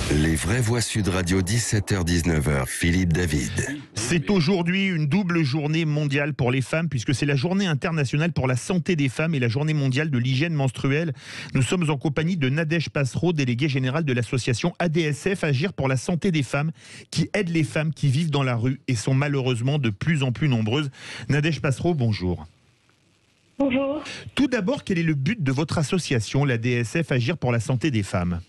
Les vraies voix Sud Radio, 17h-19h, Philippe David. C'est aujourd'hui une double journée mondiale pour les femmes, puisque c'est la journée internationale pour la santé des femmes et la journée mondiale de l'hygiène menstruelle. Nous sommes en compagnie de Nadège Passereau, déléguée générale de l'association ADSF, Agir pour la santé des femmes, qui aide les femmes qui vivent dans la rue et sont malheureusement de plus en plus nombreuses. Nadège Passereau, bonjour. Bonjour. Tout d'abord, quel est le but de votre association, l'ADSF, Agir pour la santé des femmes ?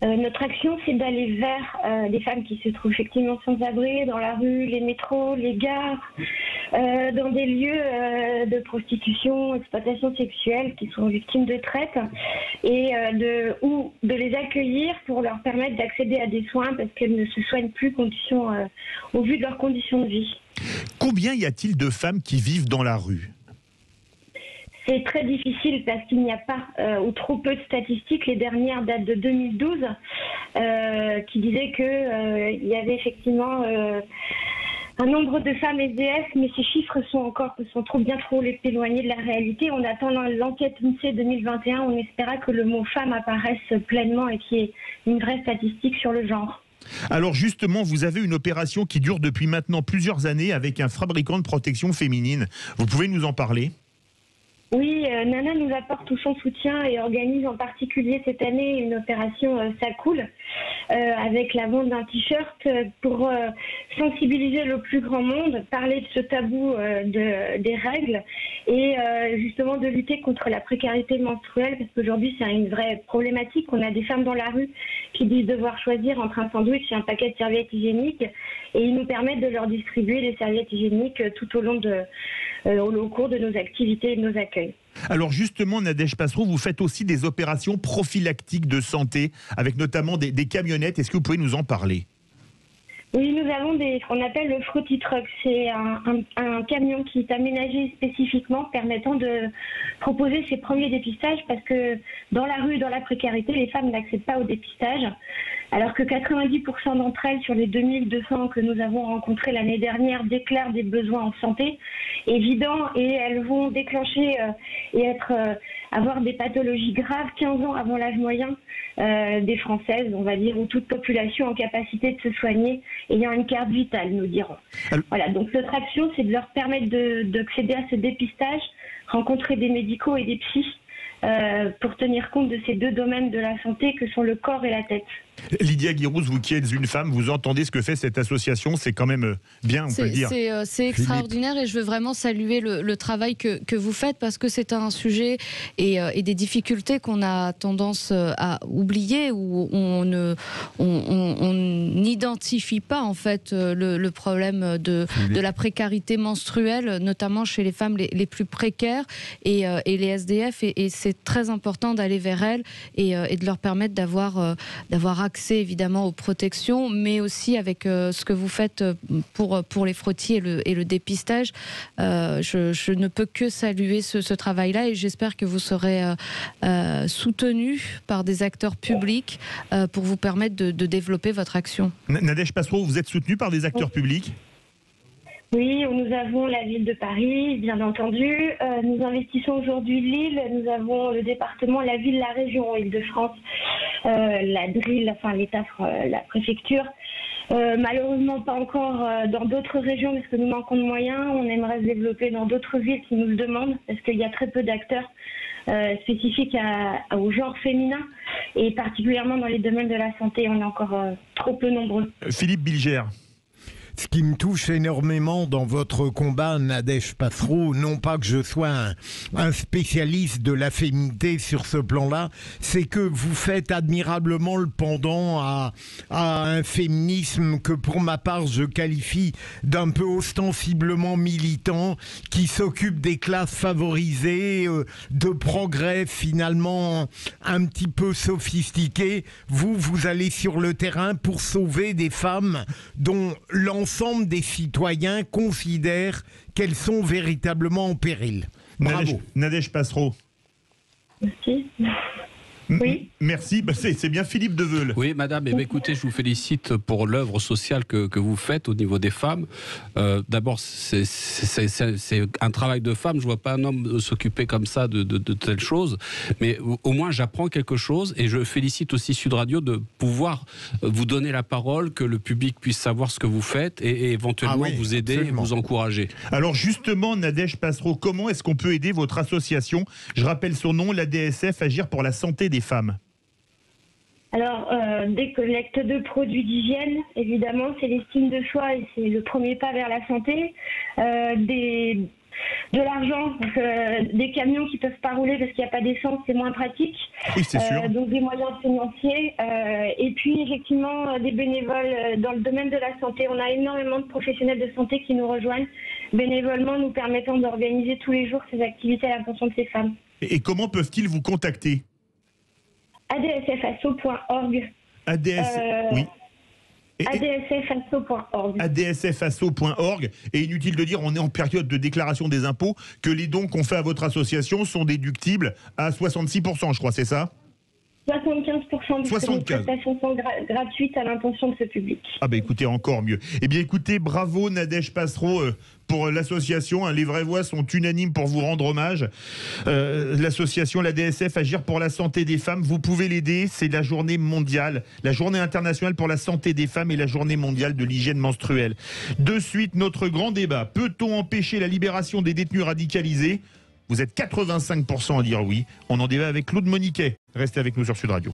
Notre action, c'est d'aller vers les femmes qui se trouvent effectivement sans abri, dans la rue, les métros, les gares, dans des lieux de prostitution, exploitation sexuelle, qui sont victimes de traite, et de les accueillir pour leur permettre d'accéder à des soins parce qu'elles ne se soignent plus au vu de leurs conditions de vie. Combien y a-t-il de femmes qui vivent dans la rue ? C'est très difficile parce qu'il n'y a pas ou trop peu de statistiques. Les dernières datent de 2012 qui disaient qu'il y avait effectivement un nombre de femmes SDF, mais ces chiffres sont bien trop éloignés de la réalité. On attend l'enquête INSEE 2021. On espéra que le mot femme apparaisse pleinement et qu'il y ait une vraie statistique sur le genre. Alors justement, vous avez une opération qui dure depuis maintenant plusieurs années avec un fabricant de protection féminine. Vous pouvez nous en parler ? Oui, Nana nous apporte tout son soutien et organise en particulier cette année une opération Ça coule avec la vente d'un t-shirt pour sensibiliser le plus grand monde, parler de ce tabou des règles et justement de lutter contre la précarité menstruelle parce qu'aujourd'hui c'est une vraie problématique. On a des femmes dans la rue qui disent devoir choisir entre un sandwich et un paquet de serviettes hygiéniques et ils nous permettent de leur distribuer les serviettes hygiéniques tout au cours de nos activités et de nos accueils. Alors justement, Nadège Passereau, vous faites aussi des opérations prophylactiques de santé, avec notamment des camionnettes. Est-ce que vous pouvez nous en parler ? Oui, nous avons ce qu'on appelle le Fruity Truck. C'est un camion qui est aménagé spécifiquement permettant de proposer ces premiers dépistages parce que dans la rue, dans la précarité, les femmes n'accèdent pas au dépistage. Alors que 90% d'entre elles, sur les 2200 que nous avons rencontrées l'année dernière, déclarent des besoins en santé évidents et elles vont déclencher avoir des pathologies graves 15 ans avant l'âge moyen des Françaises, on va dire, ou toute population en capacité de se soigner ayant une carte vitale, nous dirons. Voilà, donc notre action, c'est de leur permettre d'accéder à ce dépistage, rencontrer des médicaux et des psys pour tenir compte de ces deux domaines de la santé que sont le corps et la tête. Lydia Guirouz, vous qui êtes une femme, vous entendez ce que fait cette association, c'est quand même bien, on peut le dire. C'est extraordinaire et je veux vraiment saluer le travail que vous faites parce que c'est un sujet et des difficultés qu'on a tendance à oublier où on n'identifie pas en fait le problème de la précarité menstruelle, notamment chez les femmes les plus précaires et les SDF et c'est très important d'aller vers elles et de leur permettre d'avoir accès évidemment aux protections, mais aussi avec ce que vous faites pour les frottis et le dépistage. Je ne peux que saluer ce travail-là et j'espère que vous serez soutenu par des acteurs publics pour vous permettre de développer votre action. Nadège Passereau, vous êtes soutenu par des acteurs publics ? Oui, nous avons la ville de Paris, bien entendu. Nous investissons aujourd'hui Lille. Nous avons le département, la ville, la région Île-de-France, la DRIL, enfin l'État, la préfecture. Malheureusement, pas encore dans d'autres régions parce que nous manquons de moyens. On aimerait se développer dans d'autres villes qui nous le demandent parce qu'il y a très peu d'acteurs spécifiques au genre féminin et particulièrement dans les domaines de la santé. On est encore trop peu nombreux. Philippe Bilger. Ce qui me touche énormément dans votre combat, Nadège Passereau, non pas que je sois un spécialiste de la féminité sur ce plan-là, c'est que vous faites admirablement le pendant à un féminisme que pour ma part je qualifie d'un peu ostensiblement militant, qui s'occupe des classes favorisées, de progrès finalement un petit peu sophistiqués. Vous allez sur le terrain pour sauver des femmes dont l'ensemble des citoyens considèrent qu'elles sont véritablement en péril. Bravo. Nadège Passereau. Merci. Oui. Merci. C'est bien Philippe Deveul. Oui, madame. Écoutez, je vous félicite pour l'œuvre sociale que vous faites au niveau des femmes. D'abord, c'est un travail de femme. Je ne vois pas un homme s'occuper comme ça de telles choses. Mais au moins, j'apprends quelque chose. Et je félicite aussi Sud Radio de pouvoir vous donner la parole, que le public puisse savoir ce que vous faites et éventuellement vous aider et vous encourager. Alors justement, Nadège Passereau, comment est-ce qu'on peut aider votre association? Je rappelle son nom, l'ADSF, Agir pour la santé des femmes. Alors, des collectes de produits d'hygiène, évidemment, c'est l'estime de soi et c'est le premier pas vers la santé. De l'argent, des camions qui ne peuvent pas rouler parce qu'il n'y a pas d'essence, c'est moins pratique. Oui, c'est sûr. Donc des moyens financiers. Et puis effectivement, des bénévoles dans le domaine de la santé. On a énormément de professionnels de santé qui nous rejoignent bénévolement, nous permettant d'organiser tous les jours ces activités à l'attention de ces femmes. Et comment peuvent-ils vous contacter? adsfasso.org. Oui. adsfasso.org. adsfasso.org. Et inutile de dire, on est en période de déclaration des impôts, que les dons qu'on fait à votre association sont déductibles à 66%, je crois, c'est ça? 75% de prestations sont gratuites à l'intention de ce public. Ah bah écoutez, encore mieux. Eh bien écoutez, bravo Nadège Passereau pour l'association. Les vraies voix sont unanimes pour vous rendre hommage. L'association, la DSF, Agir pour la santé des femmes, vous pouvez l'aider. C'est la journée mondiale, la journée internationale pour la santé des femmes et la journée mondiale de l'hygiène menstruelle. De suite, notre grand débat. Peut-on empêcher la libération des détenus radicalisés? Vous êtes 85% à dire oui. On en débat avec Claude Moniquet. Restez avec nous sur Sud Radio.